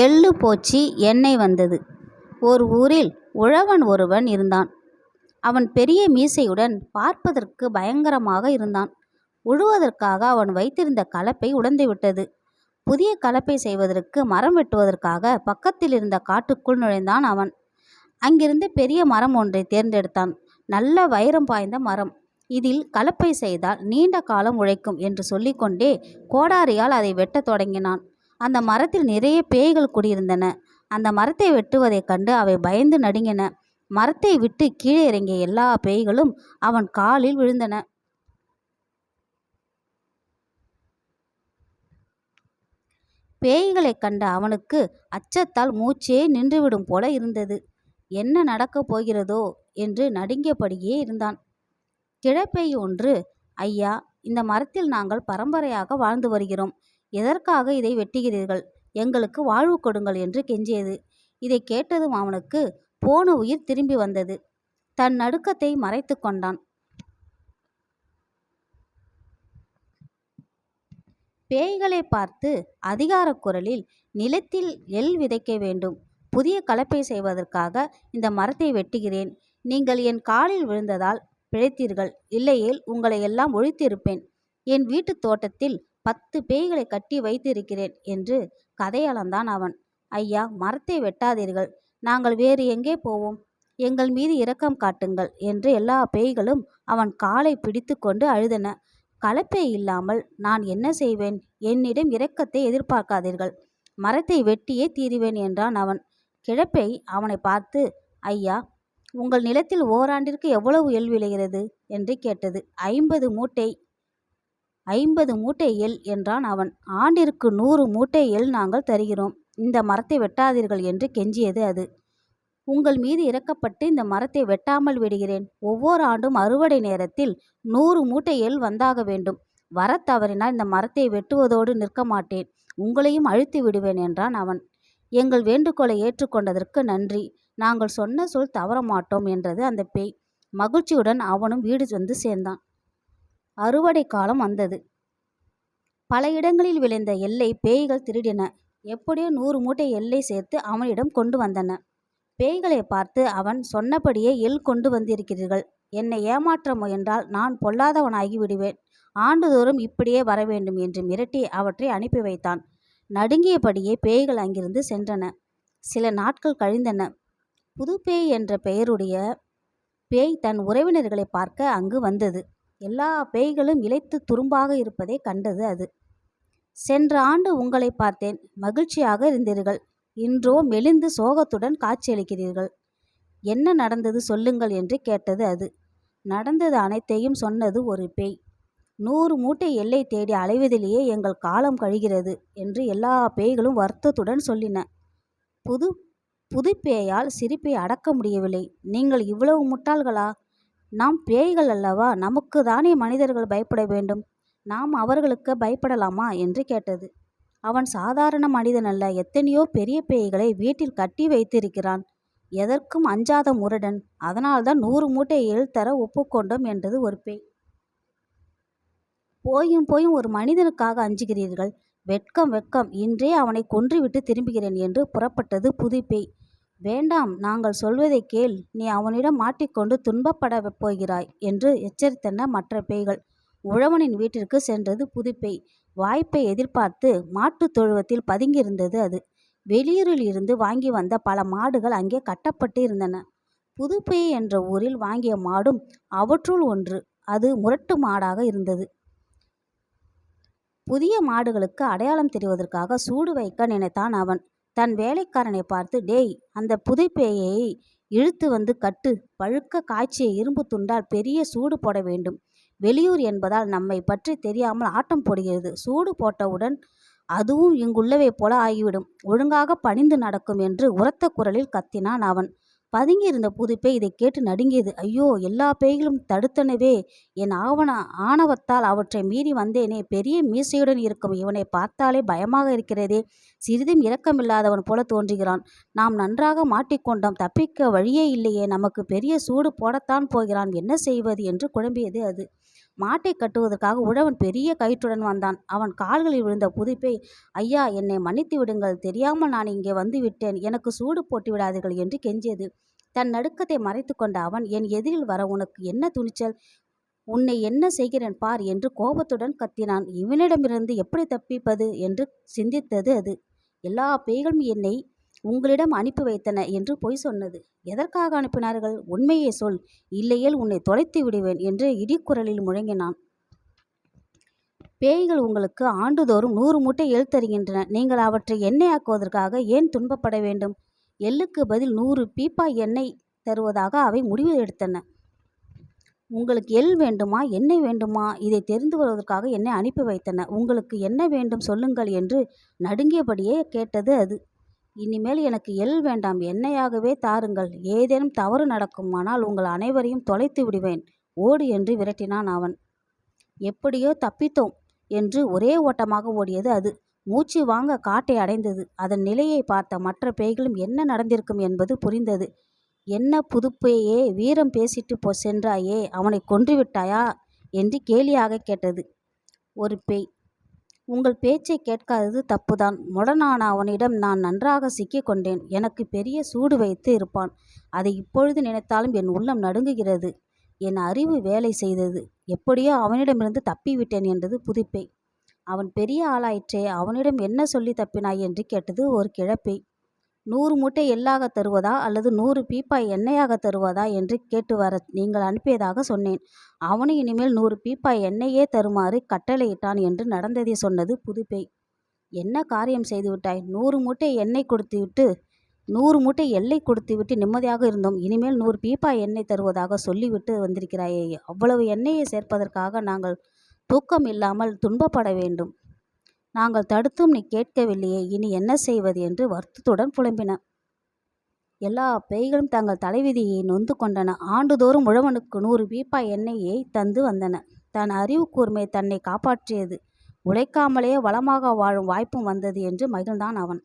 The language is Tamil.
எள்ளு போச்சு எண்ணெய் வந்தது. ஓர் ஊரில் உழவன் ஒருவன் இருந்தான். அவன் பெரிய மீசையுடன் பார்ப்பதற்கு பயங்கரமாக இருந்தான். உழுவதற்காக அவன் வைத்திருந்த கலப்பை உடைந்துவிட்டது. புதிய கலப்பை செய்வதற்கு மரம் வெட்டுவதற்காக பக்கத்தில் இருந்த காட்டுக்குள் நுழைந்தான் அவன். அங்கிருந்து பெரிய மரம் ஒன்றை தேர்ந்தெடுத்தான். நல்ல வைரம் பாய்ந்த மரம். இதில் கலப்பை செய்தால் நீண்ட காலம் உழைக்கும் என்று சொல்லிக்கொண்டே கோடாரியால் அதை வெட்டத் தொடங்கினான். அந்த மரத்தில் நிறைய பேய்கள் குடியிருந்தன. அந்த மரத்தை வெட்டுவதைக் கண்டு அவை பயந்து நடுங்கின. மரத்தை விட்டு கீழே இறங்கிய எல்லா பேய்களும் அவன் காலில் விழுந்தன. பேய்களைக் கண்ட அவனுக்கு அச்சத்தால் மூச்சே நின்றுவிடும் போல இருந்தது. என்ன நடக்கப் போகிறதோ என்று நடுங்கியபடியே இருந்தான். கிழப்பேய் ஒன்று, ஐயா, இந்த மரத்தில் நாங்கள் பரம்பரையாக வாழ்ந்து வருகிறோம். எதற்காக இதை வெட்டுகிறீர்கள்? எங்களுக்கு வாழ்வு கொடுங்கள் என்று கெஞ்சியது. இதை கேட்டதும் அவனுக்கு போன உயிர் திரும்பி வந்தது. தன் நடுக்கத்தை மறைத்து கொண்டான். பேய்களை பார்த்து அதிகார குரலில், நிலத்தில் எள் விதைக்க வேண்டும். புதிய கலப்பை செய்வதற்காக இந்த மரத்தை வெட்டுகிறேன். நீங்கள் என் காலில் விழுந்ததால் பிழைத்தீர்கள். இல்லையேல் உங்களை எல்லாம் ஒழித்திருப்பேன். என் வீட்டு தோட்டத்தில் 10 பேய்களை கட்டி வைத்திருக்கிறேன் என்று கதையளந்தான் அவன். ஐயா, மரத்தை வெட்டாதீர்கள். நாங்கள் வேறு எங்கே போவோம்? எங்கள் மீது இரக்கம் காட்டுங்கள் என்று எல்லா பேய்களும் அவன் காலை பிடித்து கொண்டு அழுதன. கலப்பை இல்லாமல் நான் என்ன செய்வேன்? என்னிடம் இரக்கத்தை எதிர்பார்க்காதீர்கள். மரத்தை வெட்டியே தீருவேன் என்றான் அவன். கிழப்பை அவனை பார்த்து, ஐயா, உங்கள் நிலத்தில் ஓராண்டிற்கு எவ்வளவு எள் விளைகிறது என்று கேட்டது. 50 மூட்டை. 50 மூட்டை எள் என்றான் அவன். ஆண்டிற்கு 100 மூட்டை எள் நாங்கள் தருகிறோம். இந்த மரத்தை வெட்டாதீர்கள் என்று கெஞ்சியது அது. உங்கள் மீது இறக்கப்பட்டு இந்த மரத்தை வெட்டாமல் விடுகிறேன். ஒவ்வொரு ஆண்டும் அறுவடை நேரத்தில் 100 மூட்டை எள் வந்தாக வேண்டும். வர தவறினால் இந்த மரத்தை வெட்டுவதோடு நிற்க மாட்டேன். உங்களையும் அழித்து விடுவேன் என்றான் அவன். எங்கள் வேண்டுகோளை ஏற்றுக்கொண்டதற்கு நன்றி. நாங்கள் சொன்ன சொல் தவற மாட்டோம் என்றது அந்த பேய். மகிழ்ச்சியுடன் அவனும் வீடு வந்து சேர்ந்தான். அறுவடை காலம் வந்தது. பல இடங்களில் விளைந்த எள்ளை பேய்கள் திருடின. எப்படியோ 100 மூட்டை எள்ளை சேர்த்து அவனிடம் கொண்டு வந்தன. பேய்களை பார்த்து, அவன் சொன்னபடியே எள் கொண்டு வந்திருக்கிறீர்கள். என்னை ஏமாற்ற முயன்றால் நான் பொல்லாதவனாகி விடுவேன். ஆண்டுதோறும் இப்படியே வர வேண்டும் என்று மிரட்டி அவற்றை அனுப்பி வைத்தான். நடுங்கியபடியே பேய்கள் அங்கிருந்து சென்றன. சில நாட்கள் கழிந்தன. புது பேய் என்ற பெயருடைய பேய் தன் உறவினர்களை பார்க்க அங்கு வந்தது. எல்லா பேய்களும் இளைத்து துரும்பாக இருப்பதை கண்டது அது. சென்ற ஆண்டு உங்களை பார்த்தேன். மகிழ்ச்சியாக இருந்தீர்கள். இன்றோ மெலிந்து சோகத்துடன் காட்சியளிக்கிறீர்கள். என்ன நடந்தது சொல்லுங்கள் என்று கேட்டது அது. நடந்தது அனைத்தையும் சொன்னது ஒரு பேய். 100 மூட்டை எள்ளை தேடி அலைவதிலேயே எங்கள் காலம் கழிகிறது என்று எல்லா பேய்களும் வருத்தத்துடன் சொல்லின. புது பேயால் சிரிப்பை அடக்க முடியவில்லை. நீங்கள் இவ்வளவு முட்டாள்களா? நாம் பேய்கள் அல்லவா? நமக்கு தானே மனிதர்கள் பயப்பட வேண்டும். நாம் அவர்களுக்கு பயப்படலாமா என்று கேட்டது. அவன் சாதாரண மனிதன் அல்ல. எத்தனையோ பெரிய பேய்களை வீட்டில் கட்டி வைத்திருக்கிறான். எதற்கும் அஞ்சாத முரடன். அதனால்தான் 100 மூட்டை எள் தர ஒப்புக்கொண்டோம் என்றது ஒரு பேய். போயும் ஒரு மனிதனுக்காக அஞ்சுகிறீர்கள். வெட்கம் வெட்கம். இன்றே அவனை கொன்றுவிட்டு திரும்புகிறேன் என்று புறப்பட்டது புது பேய். வேண்டாம், நாங்கள் சொல்வதை கேள். நீ அவனிடம் மாட்டிக்கொண்டு துன்பப்பட போகிறாய் என்று எச்சரித்தன மற்ற பேய்கள். உழவனின் வீட்டிற்கு சென்றது புது பேய். வாய்ப்பை எதிர்பார்த்து மாட்டுத் தொழுவத்தில் பதுங்கியிருந்தது அது. வெளியூரில் இருந்து வாங்கி வந்த பல மாடுகள் அங்கே கட்டப்பட்டு இருந்தன. புது பேய் என்ற ஊரில் வாங்கிய மாடும் அவற்றுள் ஒன்று. அது முரட்டு மாடாக இருந்தது. புதிய மாடுகளுக்கு அடையாளம் தெரிவதற்காக சூடு வைக்க நினைத்தான் அவன். தன் வேலைக்காரனை பார்த்து, டேய், அந்த புது பேயை இழுத்து வந்து கட்டு. பழுக்க காய்ச்சிய இரும்பு துண்டால் பெரிய சூடு போட வேண்டும். வெளியூர் என்பதால் நம்மை பற்றி தெரியாமல் ஆட்டம் போடுகிறது. சூடு போட்டவுடன் அதுவும் இங்குள்ளவை போல ஆகிவிடும். ஒழுங்காக பணிந்து நடக்கும் என்று உரத்த குரலில் கத்தினான் அவன். பதுங்கியிருந்த புது பேய் இதை கேட்டு நடுங்கியது. ஐயோ, எல்லா பேய்களும் தடுத்தனவே. என் ஆணவத்தால் அவற்றை மீறி வந்தேனே. பெரிய மீசையுடன் இருக்கும் இவனை பார்த்தாலே பயமாக இருக்கிறதே. சிறிதும் இரக்கமில்லாதவன் போல தோன்றுகிறான். நாம் நன்றாக மாட்டிக்கொண்டோம். தப்பிக்க வழியே இல்லையே. நமக்கு பெரிய சூடு போடத்தான் போகிறான். என்ன செய்வது என்று குழம்பியது அது. மாட்டை கட்டுவதற்காக உழவன் பெரிய கயிற்றுடன் வந்தான். அவன் கால்களில் விழுந்த புதுப்பேய், ஐயா, என்னை மன்னித்து விடுங்கள், தெரியாமல் நான் இங்கே வந்து விட்டேன், எனக்கு சூடு போட்டு விடாதீர்கள் என்று கெஞ்சியது. தன் நடுக்கத்தை மறைத்து கொண்ட அவன், என் எதிரில் வர உனக்கு என்ன துணிச்சல், உன்னை என்ன செய்கிறேன் பார் என்று கோபத்துடன் கத்தினான். இவனிடமிருந்து எப்படி தப்பிப்பது என்று சிந்தித்தது அது. எல்லா பேய்களும் என்னை உங்களிடம் அனுப்பி வைத்தன என்று பொய் சொன்னது. எதற்காக அனுப்பினார்கள்? உண்மையை சொல், இல்லையேல் உன்னை தொலைத்து விடுவேன் என்று இடிக்குரலில் முழங்கினான். பேய்கள் உங்களுக்கு ஆண்டுதோறும் 100 மூட்டை எள் தருகின்றன. நீங்கள் அவற்றை எண்ணெயாக்குவதற்காக ஏன் துன்பப்பட வேண்டும்? எள்ளுக்கு பதில் 100 பீப்பாய் எண்ணெய் தருவதாக அவை முடிவு எடுத்தன. உங்களுக்கு எள் வேண்டுமா, எண்ணெய் வேண்டுமா? இதை தெரிந்து வருவதற்காக என்னை அனுப்பி வைத்தன. உங்களுக்கு என்ன வேண்டும் சொல்லுங்கள் என்று நடுங்கியபடியே கேட்டது அது. இனிமேல் எனக்கு எள் வேண்டாம், எண்ணெயாகவே தாருங்கள். ஏதேனும் தவறு நடக்குமானால் உங்கள் அனைவரையும் தொலைத்து விடுவேன், ஓடு என்று விரட்டினான் அவன். எப்படியோ தப்பித்தோம் என்று ஒரே ஓட்டமாக ஓடியது அது. மூச்சு வாங்க காட்டை அடைந்தது. அதன் நிலையை பார்த்த மற்ற பேய்களும் என்ன நடந்திருக்கும் என்பது புரிந்தது. என்ன புதுப்பேயே, வீரம் பேசிட்டு சென்றாயே, அவனை கொன்றுவிட்டாயா என்று கேலியாக கேட்டது ஒரு பேய். உங்கள் பேச்சை கேட்காதது தப்புதான். முடனான அவனிடம் நான் நன்றாக சிக்கிக் கொண்டேன். எனக்கு பெரிய சூடு வைத்து இருப்பான். அதை இப்பொழுது நினைத்தாலும் என் உள்ளம் நடுங்குகிறது. என் அறிவு வேலை செய்தது. எப்படியோ அவனிடமிருந்து தப்பிவிட்டேன் என்றது புதுப்பேய். அவன் பெரிய ஆளாயிற்றே, அவனிடம் என்ன சொல்லி தப்பினாய் என்று கேட்டது ஒரு கிழப்பேய். 100 மூட்டை எள்ளாக தருவதா அல்லது 100 பீப்பாய் எண்ணெயாக தருவதா என்று கேட்டு வர நீங்கள் அனுப்பியதாக சொன்னேன். அவனும் இனிமேல் 100 பீப்பாய் எண்ணெயே தருமாறு கட்டளையிட்டான் என்று நடந்ததை சொன்னது புதுப்பேய். என்ன காரியம் செய்துவிட்டாய்? 100 மூட்டை எண்ணெய் கொடுத்துவிட்டு 100 மூட்டை எள்ளை கொடுத்துவிட்டு நிம்மதியாக இருந்தோம். இனிமேல் 100 பீப்பாய் எண்ணெய் தருவதாக சொல்லிவிட்டு வந்திருக்கிறாயே. அவ்வளவு எண்ணெயை சேர்ப்பதற்காக நாங்கள் தூக்கம் இல்லாமல் துன்பப்பட வேண்டும். நாங்கள் தடுத்தும் நீ கேட்கவில்லையே, இனி என்ன செய்வது என்று வருத்தத்துடன் புலம்பின. எல்லா பேய்களும் தங்கள் தலைவிதியை நொந்து கொண்டன. ஆண்டுதோறும் உழவனுக்கு 100 பீப்பாய் எண்ணெயை தந்து வந்தன. தன் அறிவு கூர்மை தன்னை காப்பாற்றியது. உழைக்காமலே வளமாக வாழும் வாய்ப்பும் வந்தது என்று மகிழ்ந்தான் அவன்.